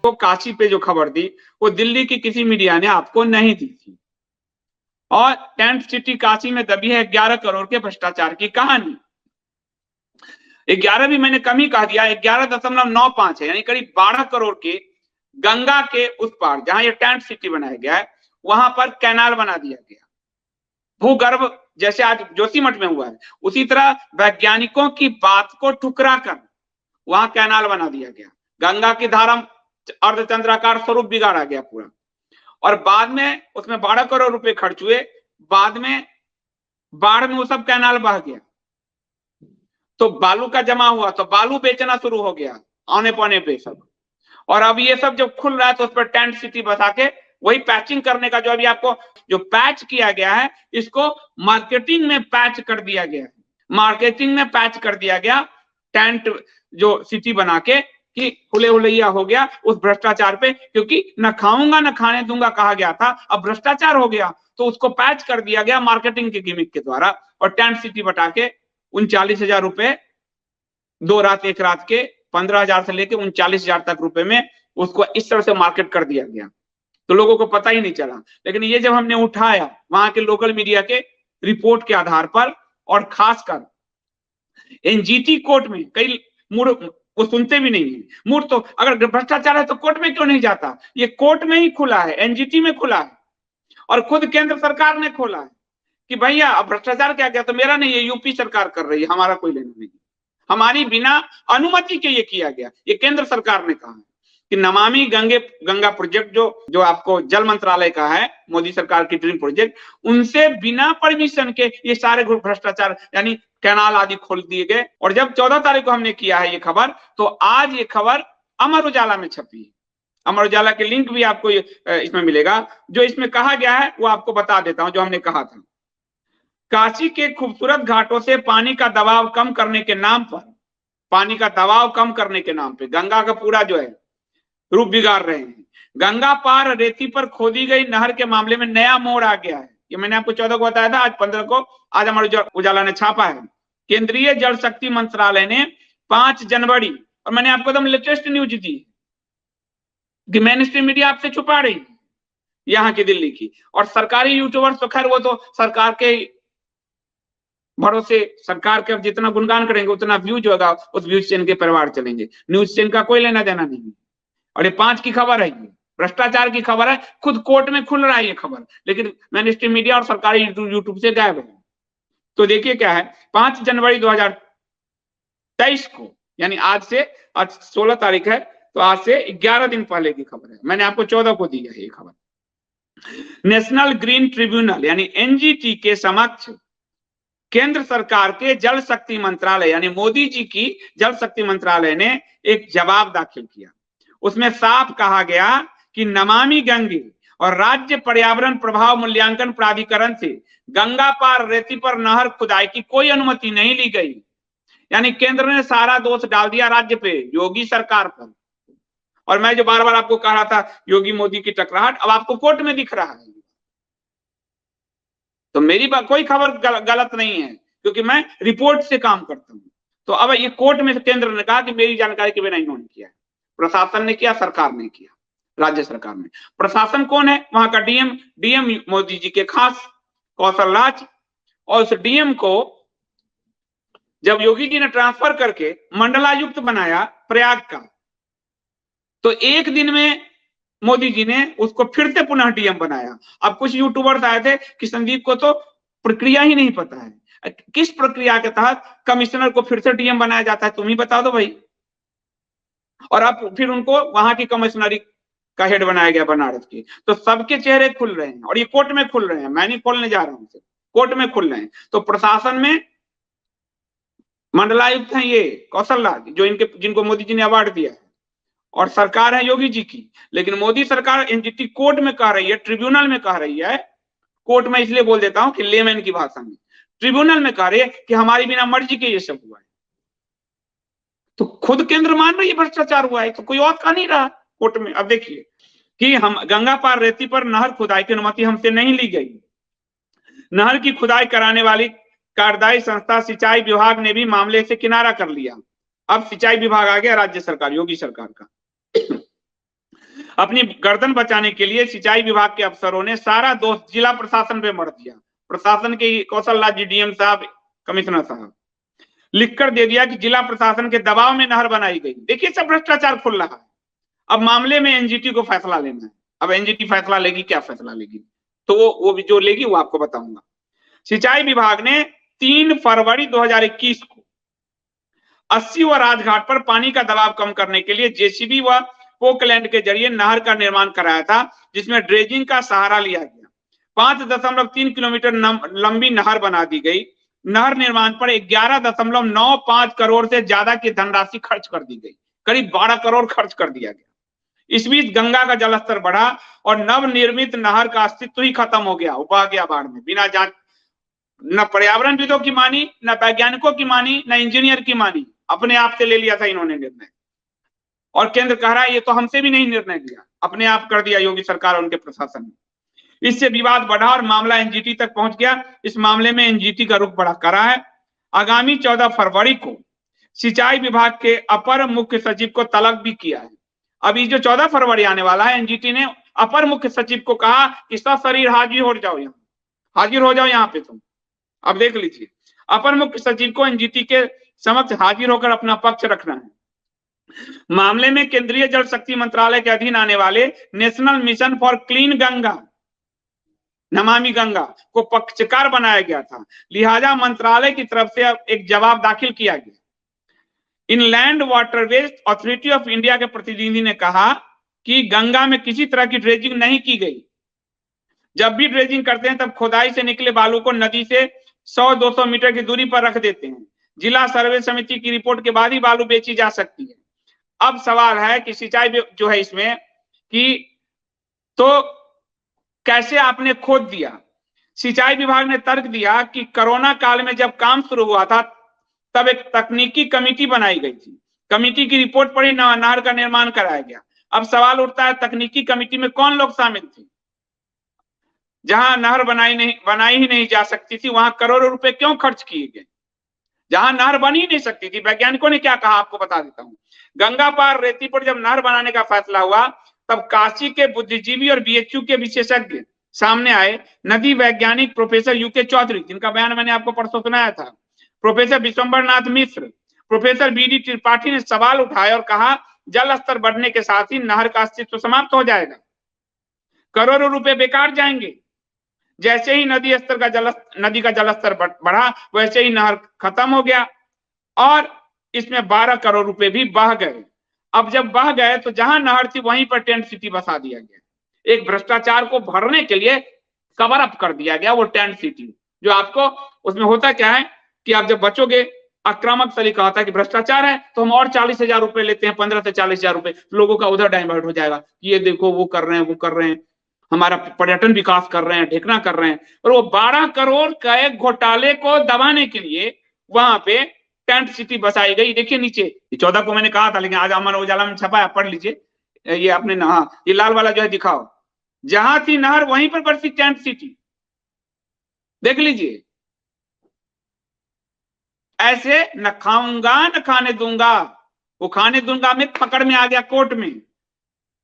आपको काशी पे जो खबर दी वो दिल्ली की किसी मीडिया ने आपको नहीं दी थी। और टेंट सिटी काशी में दबी है 11 करोड़ के भ्रष्टाचार की कहानी। 11 भी मैंने कम ही कह दिया, 11.95 है, यानी करीब 12 करोड़ के गंगा के उस पार जहां ये टेंट सिटी बनाया गया है वहां पर कैनाल बना दिया गया। भूगर्भ जैसे आज जोशीमठ में हुआ है उसी तरह वैज्ञानिकों की बात को ठुकरा कर वहां कैनाल बना दिया गया। गंगा की धारा अर्धचंद्राकार स्वरूप बिगाड़ा गया पूरा। और बाद में उसमें 12 करोड़ रुपए खर्च हुए, बाद में बाढ़ में वो सब कैनाल बह गया तो बालू का जमा हुआ तो बालू बेचना शुरू हो गया आने पौने पे सब। और अब ये सब जब खुल रहा है तो उस पर टेंट सिटी बसा के वही पैचिंग करने का जो अभी आपको जो पैच किया गया है इसको मार्केटिंग में पैच कर दिया गया है। मार्केटिंग में पैच कर दिया गया टेंट जो सिटी बना के कि खुले हुलैया हो गया उस भ्रष्टाचार पे, क्योंकि न खाऊंगा न खाने दूंगा कहा गया था, अब भ्रष्टाचार हो गया तो उसको पैच कर दिया गया मार्केटिंग के गिमिक के द्वारा। और टेंट सिटी बटा के 39,000 रुपए 2 रात 1 रात के 15,000 से लेके 39,000 तक रुपए में उसको इस तरह से मार्केट कर दिया गया तो लोगों को पता ही नहीं चला। लेकिन ये जब हमने उठाया वहां के लोकल मीडिया के रिपोर्ट के आधार पर और खासकर एनजीटी कोर्ट में कई मूड वो सुनते भी नहीं है। मूड तो अगर भ्रष्टाचार है तो कोर्ट में क्यों नहीं जाता, ये कोर्ट में ही खुला है, एनजीटी में खुला है और खुद केंद्र सरकार ने खोला है कि भैया अब भ्रष्टाचार क्या गया तो मेरा नहीं, ये यूपी सरकार कर रही है, हमारा कोई लेना नहीं, हमारी बिना अनुमति के ये किया गया। ये केंद्र सरकार ने कहा है कि नमामि गंगा प्रोजेक्ट जो आपको जल मंत्रालय का है, मोदी सरकार की ड्रीम प्रोजेक्ट, उनसे बिना परमिशन के ये सारे भ्रष्टाचार यानी कैनाल आदि खोल दिए गए। और जब 14 तारीख को हमने किया है ये खबर तो आज ये खबर अमर उजाला में छपी है। अमर उजाला के लिंक भी आपको इसमें मिलेगा। जो इसमें कहा गया है वो आपको बता देता हूं जो हमने कहा था। काशी के खूबसूरत घाटों से पानी का दबाव कम करने के नाम पर, पानी का दबाव कम करने के नाम पे गंगा का पूरा जो है रूप बिगाड़ रहे हैं। गंगा पार रेती पर खोदी गई नहर के मामले में नया मोड़ आ गया है। ये मैंने आपको 14 को बताया था, आज 15 को आज हमारे उजाला ने छापा है। केंद्रीय जल शक्ति मंत्रालय ने 5 जनवरी, और मैंने आपको एकदम लेटेस्ट न्यूज दी कि मेन स्ट्रीम मीडिया आपसे छुपा रही यहाँ की दिल्ली की, और सरकारी यूट्यूबर्स तो खैर वो तो सरकार के भरोसे, सरकार के जितना गुणगान करेंगे उतना व्यूज होगा, उस व्यूज से इनके परिवार चलेंगे, न्यूज से इनका कोई लेना देना नहीं। और ये 5 की खबर है, ये भ्रष्टाचार की खबर है, खुद कोर्ट में खुल रहा है ये खबर, लेकिन मेन स्ट्रीम मीडिया और सरकारी यूट्यूब से गायब है। तो देखिए क्या है, 5 जनवरी 2023 को, यानी आज 16 तारीख है तो आज से 11 दिन पहले की खबर है। मैंने आपको 14 को दी है ये खबर। नेशनल ग्रीन ट्रिब्यूनल यानी एनजीटी के समक्ष केंद्र सरकार के जल शक्ति मंत्रालय यानी मोदी जी की जल शक्ति मंत्रालय ने एक जवाब दाखिल किया। उसमें साफ कहा गया कि नमामि गंगे और राज्य पर्यावरण प्रभाव मूल्यांकन प्राधिकरण से गंगा पार रेती पर नहर खुदाई की कोई अनुमति नहीं ली गई। यानी केंद्र ने सारा दोष डाल दिया राज्य पे, योगी सरकार पर। और मैं जो बार बार आपको कह रहा था योगी मोदी की टकराहट, अब आपको कोर्ट में दिख रहा है। तो मेरी कोई खबर गलत नहीं है क्योंकि मैं रिपोर्ट से काम करता हूं। तो अब ये कोर्ट में केंद्र ने कहा कि मेरी जानकारी के बिना इन्होंने किया, प्रशासन ने किया, सरकार ने किया, राज्य सरकार ने। प्रशासन कौन है? वहां का डीएम मोदी जी के खास कौशल राज। और उस डीएम को जब योगी जी ने ट्रांसफर करके मंडलायुक्त बनाया प्रयाग का, तो एक दिन में मोदी जी ने उसको फिर से पुनः डीएम बनाया। अब कुछ यूट्यूबर्स आए थे कि संदीप को तो प्रक्रिया ही नहीं पता है, किस प्रक्रिया के तहत कमिश्नर को फिर से डीएम बनाया जाता है, तुम ही बता दो भाई। और अब फिर उनको वहां की कमिश्नरी का हेड बनाया गया बनारस की। तो सबके चेहरे खुल रहे हैं और ये कोर्ट में खुल रहे हैं, मैं नहीं खोलने जा रहा हूं, कोर्ट में खुल रहे हैं। तो प्रशासन में मंडलायुक्त हैं ये कौशल राज, जो जिनको मोदी जी ने अवार्ड दिया है, और सरकार है योगी जी की। लेकिन मोदी सरकार एनजीटी कोर्ट में कह रही है, ट्रिब्यूनल में कह रही है, कोर्ट में इसलिए बोल देता हूं कि लेमैन की भाषा में, ट्रिब्यूनल में कह रही है कि हमारी बिना मर्जी के ये सब हुआ है। तो खुद केंद्र मान रही है भ्रष्टाचार हुआ है, तो कोई और कह नहीं रहा कोर्ट में। अब देखिए कि हम गंगा पार रेती पर नहर खुदाई की अनुमति हमसे नहीं ली गई। नहर की खुदाई कराने वाली कार्यदायी संस्था सिंचाई विभाग ने भी मामले से किनारा कर लिया। अब सिंचाई विभाग आ गया राज्य सरकार, योगी सरकार का। अपनी गर्दन बचाने के लिए सिंचाई विभाग के अफसरों ने सारा दोष जिला प्रशासन पे मर दिया। प्रशासन के कौशल राज डीएम साहब, कमिश्नर साहब लिखकर दे दिया कि जिला प्रशासन के दबाव में नहर बनाई गई। देखिए सब भ्रष्टाचार खुल रहा है। अब मामले में एनजीटी को फैसला लेना है। अब एनजीटी फैसला लेगी, क्या फैसला लेगी तो वो भी जो लेगी वो आपको बताऊंगा। सिंचाई विभाग ने 3 फरवरी 2021 को 80 व राजघाट पर पानी का दबाव कम करने के लिए जेसीबी व पोकलैंड के जरिए नहर का निर्माण कराया था, जिसमें ड्रेजिंग का सहारा लिया गया। 5.3 किलोमीटर लंबी नहर बना दी गई। नहर निर्माण पर 11.95 करोड़ से ज्यादा की धनराशि खर्च कर दी गई। करीब 12 करोड़ खर्च कर दिया गया। इस बीच गंगा का जलस्तर बढ़ा और नवनिर्मित नहर का अस्तित्व ही खत्म हो गया, बह गया बाढ़ में बिना जांच। न पर्यावरणविदों की मानी, न वैज्ञानिकों की मानी, न इंजीनियर की मानी, अपने आप से ले लिया था इन्होंने निर्णय। और केंद्र कह रहा है ये तो हमसे भी नहीं निर्णय लिया, अपने आप कर दिया योगी सरकार और उनके प्रशासन ने। इससे विवाद बढ़ा और मामला एनजीटी तक पहुंच गया। इस मामले में एनजीटी का रुख बड़ा कड़ा है। आगामी 14 फरवरी को सिंचाई विभाग के अपर मुख्य सचिव को तलब भी किया है। अभी जो 14 फरवरी आने वाला है, एनजीटी ने अपर मुख्य सचिव को कहा कि सशरीर हाजिर हो जाओ, यहाँ हाजिर हो जाओ यहाँ पे तुम। अब देख लीजिए, अपर मुख्य सचिव को एनजीटी के समक्ष हाजिर होकर अपना पक्ष रखना है। मामले में केंद्रीय जल शक्ति मंत्रालय के अधीन आने वाले national mission for clean Ganga, Namami Ganga को पक्षकार बनाया गया था। लिहाजा मंत्रालय की तरफ से अब एक जवाब दाखिल किया गया। Inland waterways authority of India के प्रतिनिधि ने कहा कि गंगा में किसी तरह की ड्रेजिंग नहीं की गई। जब भी ड्रेजिंग करते हैं तब खुदाई से निकले बालू को नदी से 100-200 मीटर की दूरी पर रख देते हैं। जिला सर्वे समिति की रिपोर्ट के बाद ही बालू बेची जा सकती है। अब सवाल है कि सिंचाई जो है इसमें कि तो कैसे आपने खोद दिया। सिंचाई विभाग ने तर्क दिया कि कोरोना काल में जब काम शुरू हुआ था तब एक तकनीकी कमेटी बनाई गई थी। कमेटी की रिपोर्ट पर ही नहर का निर्माण कराया गया। अब सवाल उठता है तकनीकी कमेटी में कौन लोग शामिल थे? जहां नहर बनाई ही नहीं जा सकती थी वहां करोड़ों रुपए क्यों खर्च किए गए? जहां नहर बन ही नहीं सकती थी, वैज्ञानिकों ने क्या कहा आपको बता देता हूं। गंगा पार रेती पर जब नहर बनाने का फैसला हुआ तब काशी के बुद्धिजीवी और बीएचयू के विशेषज्ञ सामने आए। नदी वैज्ञानिक प्रोफेसर यूके चौधरी, जिनका बयान मैंने आपको परसों सुनाया था, professor Vishwambhar Nath Mishra, professor BD Tripathi ने सवाल उठाए और कहा जल स्तर बढ़ने के साथ ही नहर का अस्तित्व समाप्त हो जाएगा, करोड़ों रुपए बेकार जाएंगे। जैसे ही नदी का जलस्तर बढ़ा वैसे ही नहर खत्म हो गया और इसमें 12 करोड़ रुपए भी बह गए। अब जब बह गए तो जहां नहर थी वहीं पर टेंट सिटी बसा दिया गया। एक भ्रष्टाचार को भरने के लिए कवर अप कर दिया गया वो टेंट सिटी। जो आपको उसमें होता क्या है कि आप जब बचोगे, आक्रामक सलीका होता है कि भ्रष्टाचार है तो हम और 40,000 रुपए लेते हैं, 15 से 40,000 रुपए, लोगों का उधर डाइवर्ट हो जाएगा। ये देखो वो कर रहे हैं, वो कर रहे हैं, हमारा पर्यटन विकास कर रहे हैं, ढेकना कर रहे हैं। और वो 12 करोड़ का एक घोटाले को दबाने के लिए वहां पे टेंट सिटी बसाई गई। देखिए नीचे 14 को मैंने कहा था, लेकिन आज अमर उजाला में छपा है, पढ़ लीजिए। ये आपने ये लाल वाला जो है दिखाओ, जहां थी नहर वहीं पर बसी टेंट सिटी, देख लीजिए। ऐसे न खाऊंगा न खाने दूंगा, वो खाने दूंगा में पकड़ में आ गया कोर्ट में,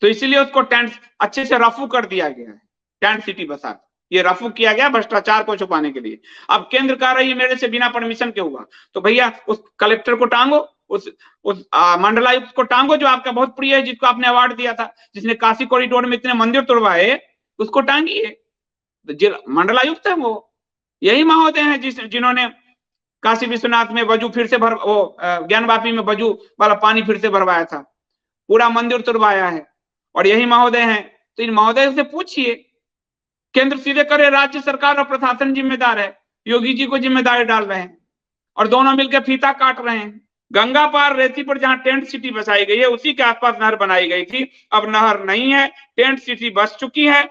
तो इसीलिए उसको टेंट अच्छे से रफू कर दिया गया है, टेंट सिटी बसा। ये रफू किया गया भ्रष्टाचार को छुपाने के लिए। अब केंद्र कह रही है मेरे से बिना परमिशन के हुआ, तो भैया उस कलेक्टर को टांगो, उस मंडलायुक्त को टांगो जो आपका बहुत प्रिय है, जिसको आपने अवार्ड दिया था, जिसने काशी कॉरिडोर में इतने मंदिर तोड़वाए, उसको टांगिए। मंडलायुक्त है वो, यही महोदय हैं जिन्होंने काशी विश्वनाथ में वजू फिर से ज्ञानवापी में वजू वाला पानी फिर से भरवाया था, पूरा मंदिर तोड़वाया है, और यही महोदय हैं। तो इन महोदय से पूछिए, केंद्र सीधे करे राज्य सरकार और प्रशासन जिम्मेदार है, योगी जी को जिम्मेदारी डाल रहे हैं और दोनों मिलकर फीता काट रहे हैं। गंगा पार रेती पर जहां टेंट सिटी बसाई गई है उसी के आसपास नहर बनाई गई थी, अब नहर नहीं है, टेंट सिटी बस चुकी है,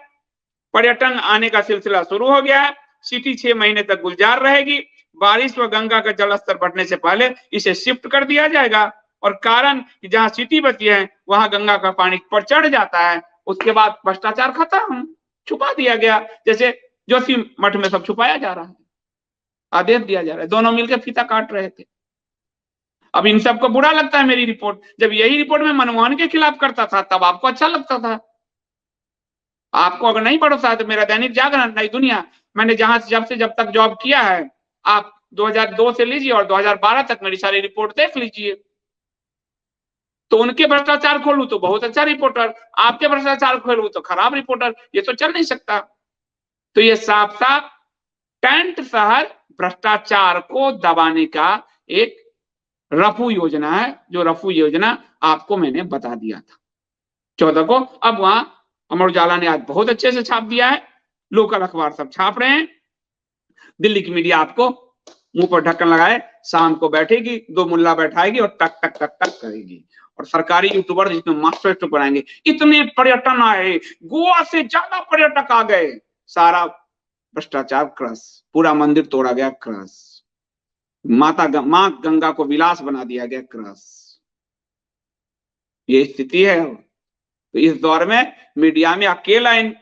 पर्यटन आने का सिलसिला शुरू हो गया है। सिटी 6 महीने तक गुलजार रहेगी। बारिश व गंगा का जलस्तर बढ़ने से पहले इसे शिफ्ट कर दिया जाएगा, और कारण कि जहां सिटी बची है वहां गंगा का पानी पर चढ़ जाता है, उसके बाद भ्रष्टाचार खत्म, छुपा दिया गया, जैसे जोशी मठ में सब छुपाया जा रहा है, आदेश दिया जा रहा है। दोनों मिलकर फीता काट रहे थे। अब इन सबको बुरा लगता है मेरी रिपोर्ट। जब यही रिपोर्ट में मनमोहन के खिलाफ करता था तब आपको अच्छा लगता था, आपको अगर नहीं भरोसा है तो मेरा दैनिक जागरण, नई दुनिया, मैंने जहां से जब तक जॉब किया है, आप 2002 से लीजिए और 2012 तक मेरी सारी रिपोर्ट देख लीजिए। तो उनके भ्रष्टाचार खोलूं तो बहुत अच्छा रिपोर्टर, आपके भ्रष्टाचार खोलूं तो खराब रिपोर्टर, ये तो चल नहीं सकता। तो ये साफ साफ टेंट शहर भ्रष्टाचार को दबाने का एक रफू योजना है, जो रफू योजना आपको मैंने बता दिया था 14 को। अब वहां अमर उजाला ने आज बहुत अच्छे से छाप दिया है, लोकल अखबार सब छाप रहे हैं। दिल्ली की मीडिया आपको मुंह पर ढक्कन लगाए शाम को बैठेगी, दो मुल्ला बैठाएगी और टक टक टक टक करेगी, और सरकारी यूट्यूबर जिसमें मास्टर स्ट्रोक बनाएंगे, इतने पर्यटन आए, गोवा से ज्यादा पर्यटक आ गए, सारा भ्रष्टाचार क्रश, पूरा मंदिर तोड़ा गया क्रश, मां गंगा को विलास बना दिया गया क्रश। ये स्थिति है। तो इस दौर में मीडिया में अकेला इन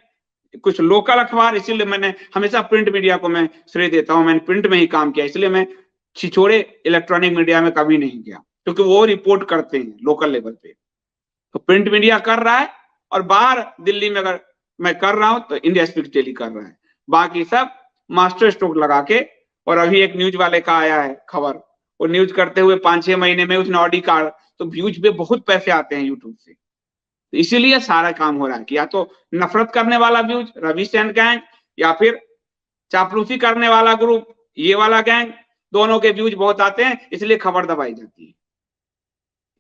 कुछ लोकल अखबार, इसीलिए मैंने हमेशा प्रिंट मीडिया को मैं श्रेय देता हूं, मैंने प्रिंट में ही काम किया, इसलिए मैं छिछोरे इलेक्ट्रॉनिक मीडिया में कभी नहीं गया, क्योंकि वो रिपोर्ट करते हैं लोकल लेवल पे। तो प्रिंट मीडिया कर रहा है, और बाहर दिल्ली में अगर मैं कर रहा हूं तो इंडिया स्पीक डेली कर रहा है, बाकी सब मास्टर स्ट्रोक लगा के। और अभी एक न्यूज वाले का आया है खबर, वो न्यूज करते हुए 5-6 महीने में उसने ऑडी कार्ड, तो व्यूज पे बहुत पैसे आते हैं यूट्यूब से। तो इसीलिए सारा काम हो रहा है कि या तो नफरत करने वाला व्यूज रवि सेन गैंग, या फिर चापलूसी करने वाला ग्रुप ये वाला गैंग, दोनों के व्यूज बहुत आते हैं, इसलिए खबर दबाई जाती है।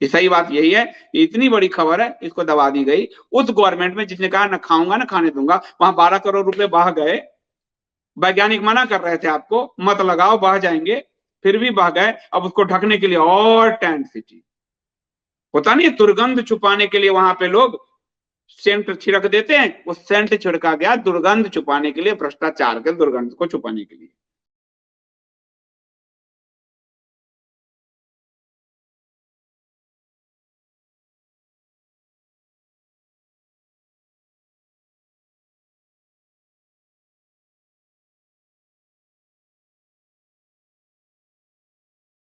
ये सही बात यही है, इतनी बड़ी खबर है, इसको दबा दी गई। उस गवर्नमेंट में जिसने कहा न खाऊंगा न खाने दूंगा, वहां 12 करोड़ रुपए बह गए। वैज्ञानिक मना कर रहे थे आपको मत लगाओ बह जाएंगे, फिर भी बह गए। अब उसको ढकने के लिए और टेंट सिटी, होता नहीं, दुर्गंध छुपाने के लिए वहां पे लोग सेंट छिड़क देते हैं, वो सेंट छिड़का गया दुर्गंध छुपाने के लिए, भ्रष्टाचार के दुर्गंध को छुपाने के लिए।